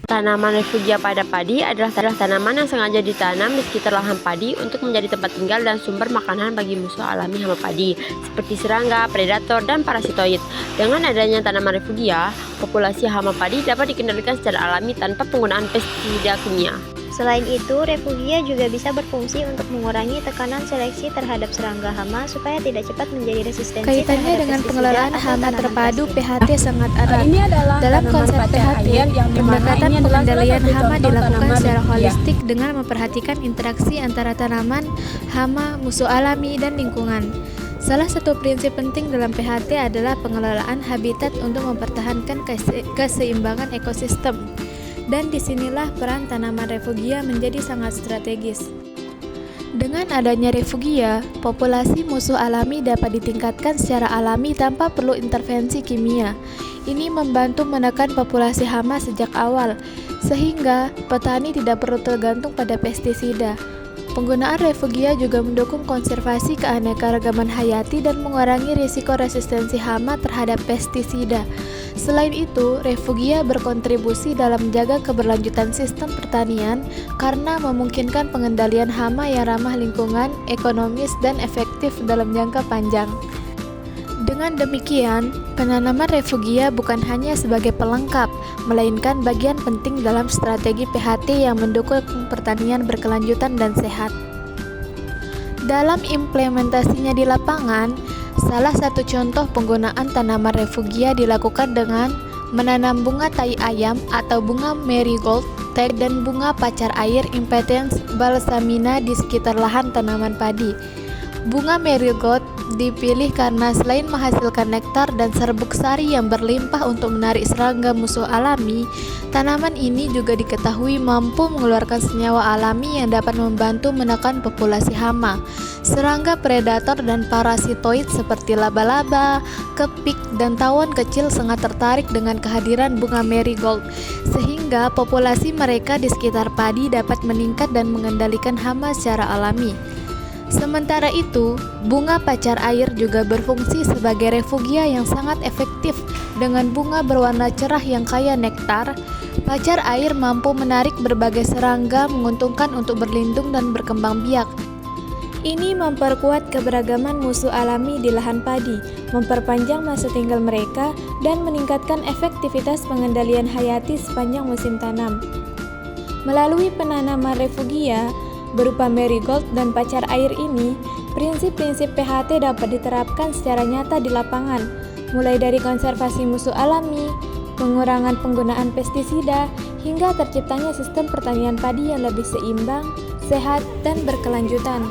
Tanaman refugia pada padi adalah tanaman yang sengaja ditanam di sekitar lahan padi untuk menjadi tempat tinggal dan sumber makanan bagi musuh alami hama padi, seperti serangga, predator, dan parasitoid. Dengan adanya tanaman refugia, populasi hama padi dapat dikendalikan secara alami tanpa penggunaan pestisida kimia. Selain itu, refugia juga bisa berfungsi untuk mengurangi tekanan seleksi terhadap serangga hama supaya tidak cepat menjadi resistensi Kaitannya dengan pengelolaan hama terpadu PHT sangat erat. Ini adalah Dalam konsep PHT, pendekatan pengendalian hama dilakukan secara holistik dengan memperhatikan interaksi antara tanaman, hama, musuh alami, dan lingkungan. Salah satu prinsip penting dalam PHT adalah pengelolaan habitat untuk mempertahankan keseimbangan ekosistem. Dan disinilah peran tanaman refugia menjadi sangat strategis. Dengan adanya refugia, populasi musuh alami dapat ditingkatkan secara alami tanpa perlu intervensi kimia. Ini membantu menekan populasi hama sejak awal, sehingga petani tidak perlu tergantung pada pestisida. Penggunaan refugia juga mendukung konservasi keanekaragaman hayati dan mengurangi risiko resistensi hama terhadap pestisida. Selain itu, refugia berkontribusi dalam menjaga keberlanjutan sistem pertanian karena memungkinkan pengendalian hama yang ramah lingkungan, ekonomis, dan efektif dalam jangka panjang. Dengan demikian, penanaman refugia bukan hanya sebagai pelengkap, melainkan bagian penting dalam strategi PHT yang mendukung pertanian berkelanjutan dan sehat. Dalam implementasinya di lapangan, salah satu contoh penggunaan tanaman refugia dilakukan dengan menanam bunga tai ayam atau bunga marigold, teg, dan bunga pacar air Impetens balsamina di sekitar lahan tanaman padi. Bunga marigold dipilih karena selain menghasilkan nektar dan serbuk sari yang berlimpah untuk menarik serangga musuh alami, tanaman ini juga diketahui mampu mengeluarkan senyawa alami yang dapat membantu menekan populasi hama. Serangga predator dan parasitoid seperti laba-laba, kepik, dan tawon kecil sangat tertarik dengan kehadiran bunga marigold, sehingga populasi mereka di sekitar padi dapat meningkat dan mengendalikan hama secara alami. Sementara itu, bunga pacar air juga berfungsi sebagai refugia yang sangat efektif. Dengan bunga berwarna cerah yang kaya nektar, pacar air mampu menarik berbagai serangga, menguntungkan untuk berlindung dan berkembang biak. Ini memperkuat keberagaman musuh alami di lahan padi, memperpanjang masa tinggal mereka, dan meningkatkan efektivitas pengendalian hayati sepanjang musim tanam. Melalui penanaman refugia berupa marigold dan pacar air ini, prinsip-prinsip PHT dapat diterapkan secara nyata di lapangan, mulai dari konservasi musuh alami, pengurangan penggunaan pestisida, hingga terciptanya sistem pertanian padi yang lebih seimbang, sehat, dan berkelanjutan.